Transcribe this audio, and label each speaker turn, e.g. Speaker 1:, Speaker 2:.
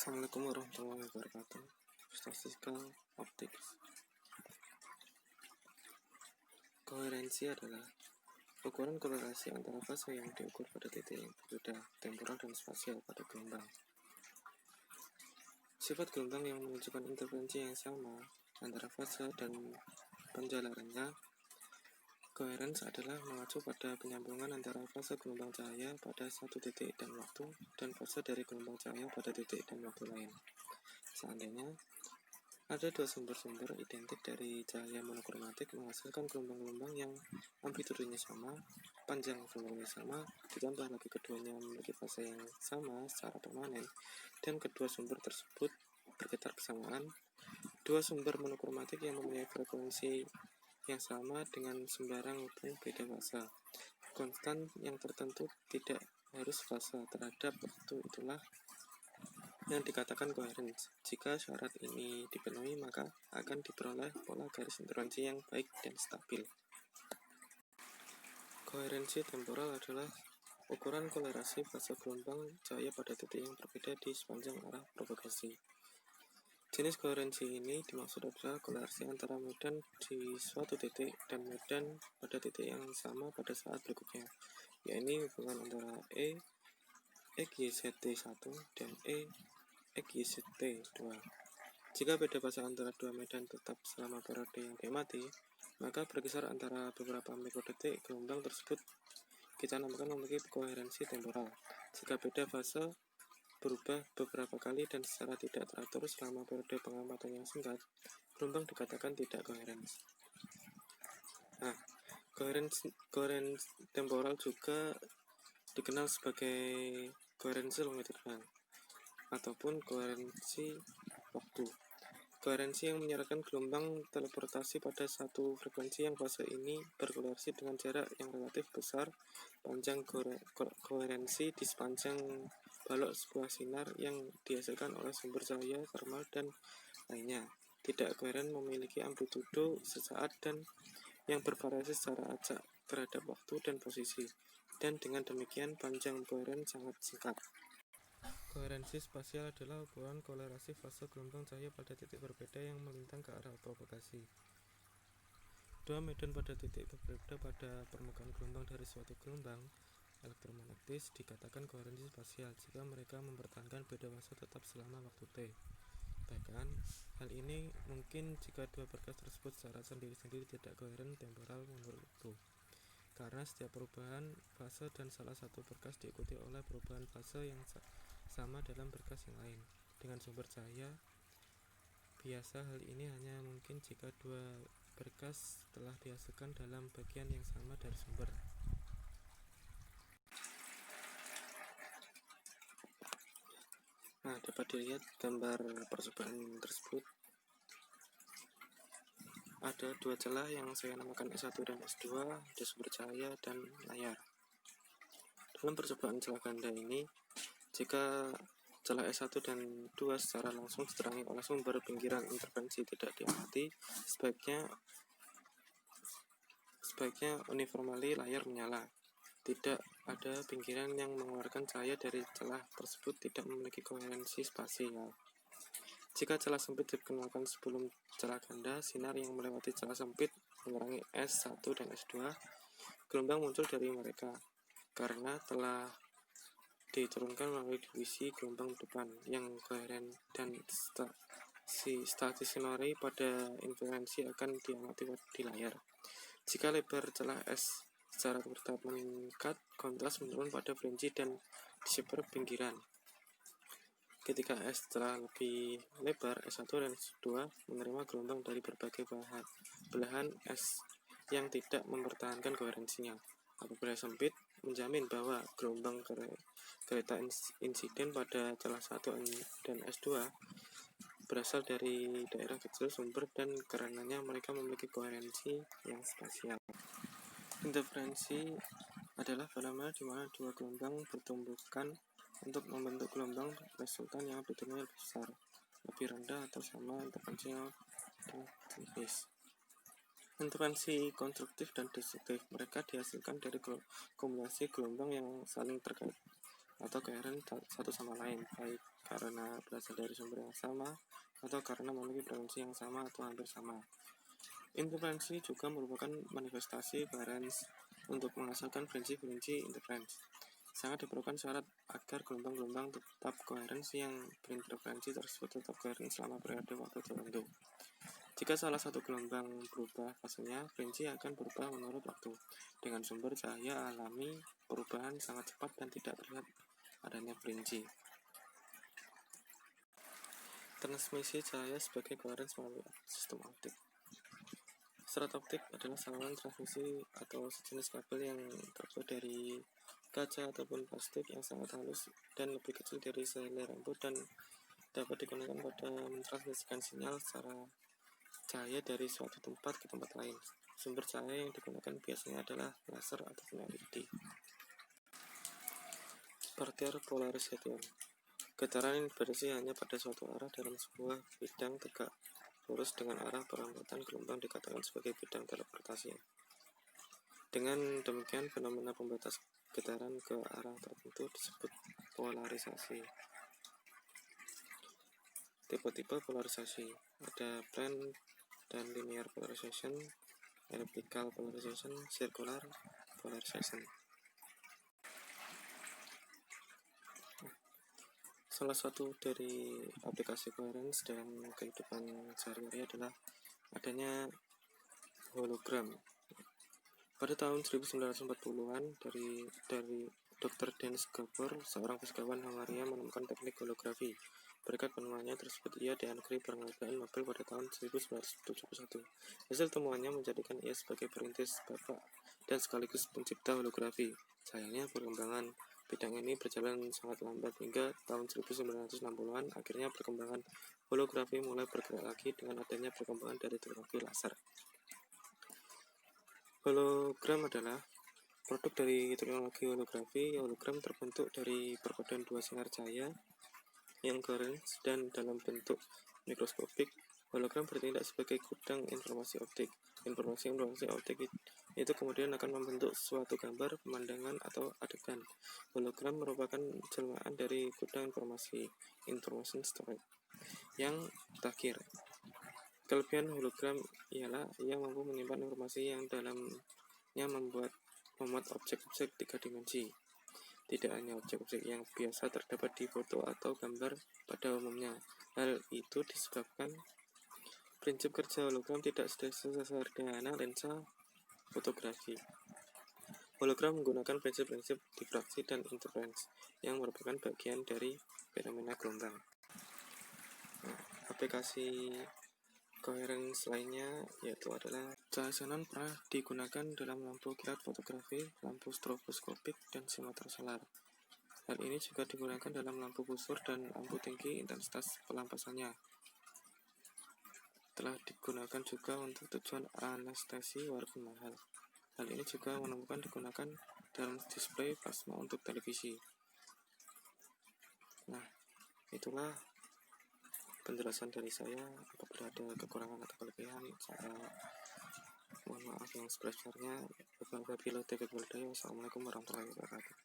Speaker 1: Assalamualaikum warahmatullahi wabarakatuh. Statistical Optics. Koherensi adalah ukuran korelasi antara fase yang diukur pada titik yang berbeda, temporal dan spasial pada gelombang. Sifat gelombang yang menunjukkan interferensi yang sama antara fase dan penjalarannya. Koherens adalah mengacu pada penyambungan antara fase gelombang cahaya pada satu titik dan waktu dan fase dari gelombang cahaya pada titik dan waktu lain. Seandainya ada dua sumber-sumber identik dari cahaya monokromatik menghasilkan gelombang-gelombang yang amplitudenya sama, panjang gelombangnya sama, ditambah lagi keduanya memiliki fase yang sama secara permanen, dan kedua sumber tersebut bergetar bersamaan. Dua sumber monokromatik yang mempunyai frekuensi yang sama dengan sembarang hubung beda fase. Konstan yang tertentu tidak harus fase terhadap waktu itulah yang dikatakan koherens. Jika syarat ini dipenuhi, maka akan diperoleh pola garis interferensi yang baik dan stabil. Koherensi temporal adalah ukuran kolerasi fase gelombang cahaya pada titik yang berbeda di sepanjang arah propagasi. Jenis koherensi ini dimaksud adalah kolerasi antara medan di suatu titik dan medan pada titik yang sama pada saat berikutnya, yaitu hubungan antara EGZT1 dan EGZT2. Jika beda fase antara dua medan tetap selama periode yang diamati, maka berkisar antara beberapa mikrodetik gelombang tersebut kita namakan memiliki koherensi temporal. Jika beda fase berubah beberapa kali dan secara tidak teratur selama periode pengamatan yang singkat, gelombang dikatakan tidak koherens. Koherensi temporal juga dikenal sebagai koherensi longitudinal ataupun koherensi waktu. Koherensi yang menyarankan gelombang teleportasi pada satu frekuensi yang fase ini berkolerasi dengan jarak yang relatif besar. Panjang koherensi di sepanjang balok sebuah sinar yang dihasilkan oleh sumber cahaya thermal dan lainnya. Tidak koheren memiliki amplitudo sesaat dan yang bervariasi secara acak terhadap waktu dan posisi, dan dengan demikian panjang koheren sangat singkat. Koherensi spasial adalah ukuran kolerasi fase gelombang cahaya pada titik berbeda yang melintang ke arah propagasi. Dua medan pada titik berbeda pada permukaan gelombang dari suatu gelombang elektromagnetis dikatakan koherensi spasial jika mereka mempertahankan beda fase tetap selama waktu T. Bahkan, hal ini mungkin jika dua berkas tersebut secara sendiri-sendiri tidak koheren temporal menurutku. Karena setiap perubahan fase dan salah satu berkas diikuti oleh perubahan fase yang sama dalam berkas yang lain dengan sumber cahaya biasa. Hal ini hanya mungkin jika dua berkas telah dihasilkan dalam bagian yang sama dari sumber. Dapat dilihat gambar percobaan tersebut. Ada dua celah yang saya namakan S1 dan S2, ada sumber cahaya dan layar. Dalam percobaan celah ganda ini, jika celah S1 dan 2 secara langsung diterangi oleh sumber pinggiran interferensi tidak diamati, sebaiknya uniformly layar menyala. Tidak ada pinggiran yang mengeluarkan cahaya dari celah tersebut tidak memiliki koherensi spasial. Jika celah sempit dikenalkan sebelum celah ganda, sinar yang melewati celah sempit menerangi S1 dan S2, gelombang muncul dari mereka karena telah diturunkan melalui divisi gelombang depan yang koheren, dan stationary pada interferensi akan diamati di layar. Jika lebar celah S secara bertahap meningkat, kontras menurun pada fringe dan disebar pinggiran. Ketika S telah lebih lebar, S1 dan S2 menerima gelombang dari berbagai belahan S yang tidak mempertahankan koherensinya. Apabila sempit, menjamin bahwa gelombang kereta insiden pada celah 1 dan S2 berasal dari daerah kecil sumber dan karenanya mereka memiliki koherensi yang spasial. Interferensi adalah fenomena di mana dua gelombang bertumbukan untuk membentuk gelombang resultan yang amplitudenya lebih besar, lebih rendah atau sama. Interferensinya tipis. Interferensi konstruktif dan destruktif, mereka dihasilkan dari kombinasi gelombang yang saling terkait. atau coherent satu sama lain, baik karena berasal dari sumber yang sama atau karena memiliki frekuensi yang sama atau hampir sama. Interferensi juga merupakan manifestasi coherence. Untuk menghasilkan frekuensi interferensi, sangat diperlukan syarat agar gelombang-gelombang tetap coherence yang berinterferensi tersebut tetap coherent selama periode waktu tertentu. Jika salah satu gelombang berubah fasenya, frekuensi akan berubah menurut waktu. Dengan sumber cahaya alami, perubahan sangat cepat dan tidak terlihat adanya frekuensi. Transmisi cahaya sebagai coherence melalui sistem optik. Serat optik adalah saluran transmisi atau sejenis kabel yang terbuat dari kaca ataupun plastik yang sangat halus dan lebih kecil dari sehelai rambut dan dapat digunakan pada mentransmisikan sinyal secara cahaya dari suatu tempat ke tempat lain. Sumber cahaya yang digunakan biasanya adalah laser ataupun LED. Parter polarisation. Getaran yang berisi hanya pada suatu arah dalam sebuah bidang tegak lurus dengan arah perlambatan gelombang dikatakan sebagai bidang teleportasi. Dengan demikian, fenomena pembatas getaran ke arah tertentu disebut polarisasi. Tipe-tipe polarisasi ada plane dan linear polarization, elliptical polarization, circular polarization. Salah satu dari aplikasi coherence dalam kehidupan sehari-hari adalah adanya hologram. Pada tahun 1940-an, dari Dr. Dennis Gabor, seorang fisikawan Hungaria, menemukan teknik holografi. Berkat penemuannya tersebut, ia dianugerahi penghargaan Nobel pada tahun 1971. Hasil temuannya menjadikan ia sebagai perintis, bapak, dan sekaligus pencipta holografi. Sayangnya, perkembangan bidang ini berjalan sangat lambat hingga tahun 1960-an. Akhirnya perkembangan holografi mulai bergerak lagi dengan adanya perkembangan dari teknologi laser. Hologram adalah produk dari teknologi holografi. Hologram terbentuk dari perpaduan dua sinar cahaya yang coherent dan dalam bentuk mikroskopik. Hologram bertindak sebagai gudang informasi optik. Informasi optik itu kemudian akan membentuk suatu gambar, pemandangan, atau adegan. Hologram merupakan jelmaan dari gudang information storage yang terakhir. Kelebihan hologram ialah ia mampu menyimpan informasi yang dalamnya memuat objek-objek tiga dimensi. Tidak hanya objek-objek yang biasa terdapat di foto atau gambar pada umumnya. Hal itu disebabkan prinsip kerja hologram tidak sesederhana lensa fotografi. Hologram menggunakan prinsip-prinsip difraksi dan interferensi yang merupakan bagian dari fenomena gelombang. Aplikasi coherence lainnya yaitu adalah cahaya xenon pernah digunakan dalam lampu kilat fotografi, lampu stroboskopik, dan simeter solar. Hal ini juga digunakan dalam lampu busur dan lampu tinggi intensitas pelampasannya. Telah digunakan juga untuk tujuan anestesi walaupun mahal. Hal ini juga digunakan dalam display plasma untuk televisi. Nah, itulah penjelasan dari saya. Apabila ada kekurangan atau kelebihan, saya mohon maaf yang sebesar-besarnya. Wassalamualaikum warahmatullahi wabarakatuh.